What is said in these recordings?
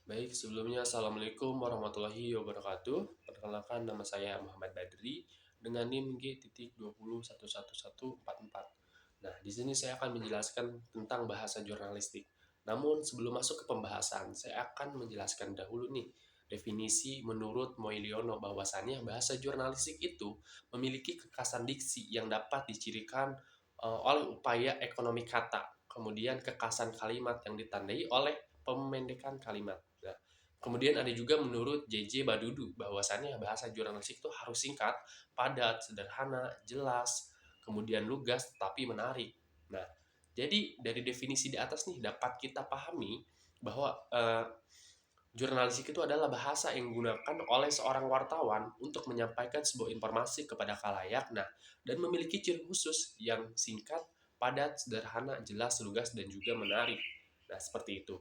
Baik, sebelumnya Assalamualaikum warahmatullahi wabarakatuh. Perkenalkan nama saya Muhammad Badri dengan NIM G.2011144. Nah, di sini saya akan menjelaskan tentang bahasa jurnalistik. Namun sebelum masuk ke pembahasan, saya akan menjelaskan dahulu nih definisi menurut Moiliono bahwasannya bahasa jurnalistik itu memiliki kekasan diksi yang dapat dicirikan oleh upaya ekonomi kata, kemudian kekasan kalimat yang ditandai oleh pemendekan kalimat. Nah, kemudian ada juga menurut JJ Badudu bahwasannya bahasa jurnalistik itu harus singkat, padat, sederhana, jelas, kemudian lugas tapi menarik. Nah, jadi dari definisi di atas nih dapat kita pahami bahwa jurnalistik itu adalah bahasa yang digunakan oleh seorang wartawan untuk menyampaikan sebuah informasi kepada khalayak, nah, dan memiliki ciri khusus yang singkat, padat, sederhana, jelas, lugas, dan juga menarik. Nah, seperti itu.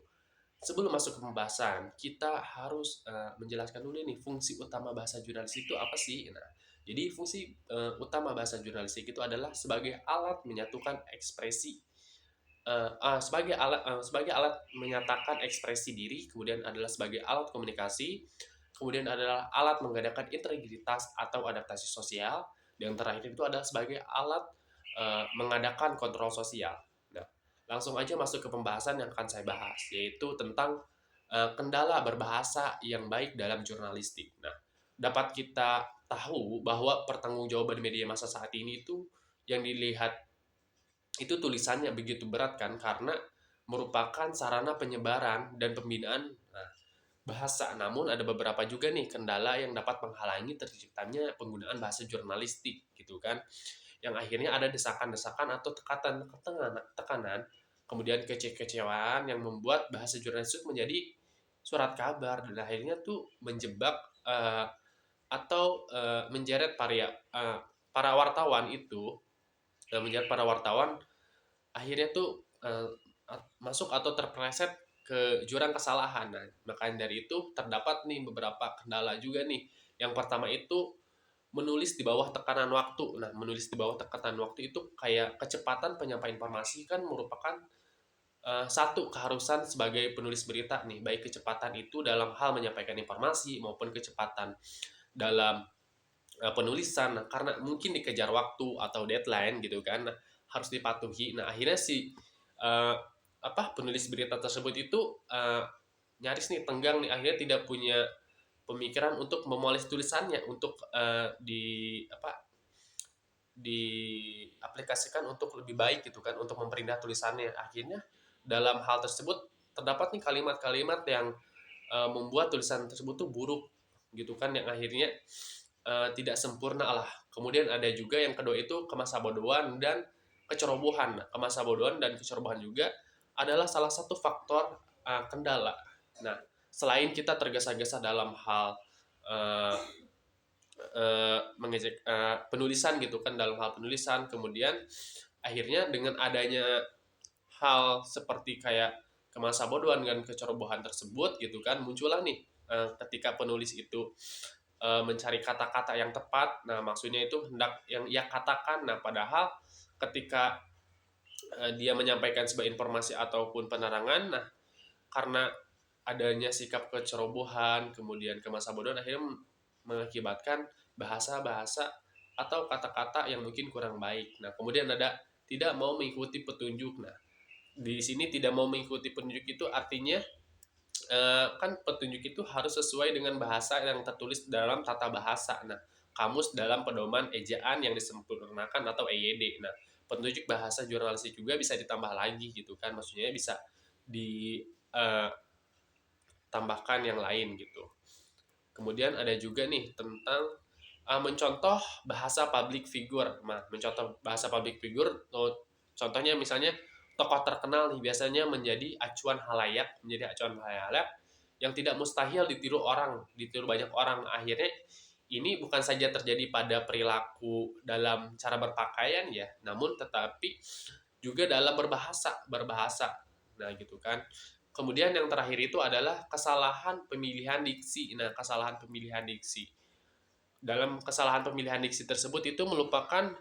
Sebelum masuk ke pembahasan, kita harus menjelaskan dulu nih fungsi utama bahasa jurnalistik itu apa sih? Nah, jadi fungsi utama bahasa jurnalistik itu adalah sebagai alat menyatukan ekspresi sebagai alat menyatakan ekspresi diri, kemudian adalah sebagai alat komunikasi, kemudian adalah alat mengadakan integritas atau adaptasi sosial, dan terakhir itu adalah sebagai alat mengadakan kontrol sosial. Nah, langsung aja masuk ke pembahasan yang akan saya bahas, yaitu tentang kendala berbahasa yang baik dalam jurnalistik. Nah, dapat kita tahu bahwa pertanggungjawaban media massa saat ini itu yang dilihat itu tulisannya begitu berat kan karena merupakan sarana penyebaran dan pembinaan bahasa. Namun ada beberapa juga nih kendala yang dapat menghalangi terciptanya penggunaan bahasa jurnalistik gitu kan. Yang akhirnya ada desakan-desakan atau tekanan, kemudian kekecewaan yang membuat bahasa jurnalistik menjadi surat kabar dan akhirnya tuh menjebak atau menjeret para wartawan itu menjeret para wartawan akhirnya tuh masuk atau terpeleset ke jurang kesalahan. Nah, makanya dari itu terdapat nih beberapa kendala juga nih. Yang pertama itu menulis di bawah tekanan waktu. Nah, menulis di bawah tekanan waktu itu kayak kecepatan penyampaian informasi kan merupakan satu keharusan sebagai penulis berita nih, baik kecepatan itu dalam hal menyampaikan informasi maupun kecepatan dalam penulisan. Nah, karena mungkin dikejar waktu atau deadline gitu kan, nah, harus dipatuhi. Nah, akhirnya si uh, penulis berita tersebut itu nyaris nih tenggang nih, akhirnya tidak punya pemikiran untuk memoles tulisannya untuk diaplikasikan untuk lebih baik gitu kan, untuk memperindah tulisannya. Akhirnya dalam hal tersebut terdapat nih kalimat-kalimat yang membuat tulisan tersebut tuh buruk gitu kan, yang akhirnya tidak sempurna lah. Kemudian ada juga yang kedua itu kemasabodohan dan kecerobohan. Nah, kemasabodohan dan kecerobohan juga adalah salah satu faktor kendala. Nah, selain kita tergesa-gesa dalam hal uh, mengejek penulisan gitu kan, dalam hal penulisan, kemudian akhirnya dengan adanya hal seperti kayak kemasabodohan dan kecerobohan tersebut gitu kan, muncullah nih ketika penulis itu mencari kata-kata yang tepat. Nah, maksudnya itu hendak yang ia katakan. Nah, padahal ketika dia menyampaikan sebuah informasi ataupun penerangan, nah karena adanya sikap kecerobohan, kemudian kemasabodohan, akhirnya mengakibatkan bahasa-bahasa atau kata-kata yang mungkin kurang baik. Nah, kemudian ada tidak mau mengikuti petunjuk. Nah, di sini tidak mau mengikuti petunjuk itu artinya kan petunjuk itu harus sesuai dengan bahasa yang tertulis dalam tata bahasa. Nah, kamus dalam pedoman ejaan yang disempurnakan atau EYD. Nah, petunjuk bahasa jurnalistik juga bisa ditambah lagi gitu kan. Maksudnya bisa ditambahkan yang lain gitu. Kemudian ada juga nih tentang mencontoh bahasa public figure. Nah, mencontoh bahasa public figure, contohnya misalnya tokoh terkenal nih biasanya menjadi acuan halayak yang tidak mustahil ditiru banyak orang. Nah, akhirnya ini bukan saja terjadi pada perilaku dalam cara berpakaian ya, namun tetapi juga dalam berbahasa. Nah, gitu kan. Kemudian yang terakhir itu adalah kesalahan pemilihan diksi. Nah, kesalahan pemilihan diksi. Dalam kesalahan pemilihan diksi tersebut itu merupakan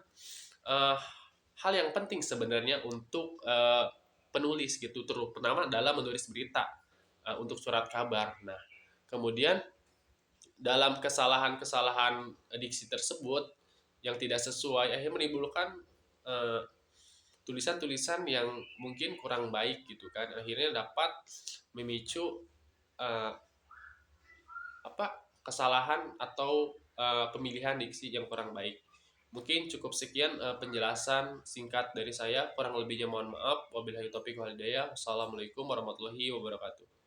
uh, hal yang penting sebenarnya untuk penulis gitu, terutama dalam menulis berita. untuk surat kabar. Nah, kemudian dalam kesalahan-kesalahan diksi tersebut yang tidak sesuai akhirnya menimbulkan eh, tulisan-tulisan yang mungkin kurang baik gitu kan, akhirnya dapat memicu eh, apa kesalahan atau pemilihan diksi yang kurang baik. Mungkin cukup sekian penjelasan singkat dari saya, kurang lebihnya mohon maaf. Wabillahi taufiq wal hidayah. Wassalamualaikum warahmatullahi wabarakatuh.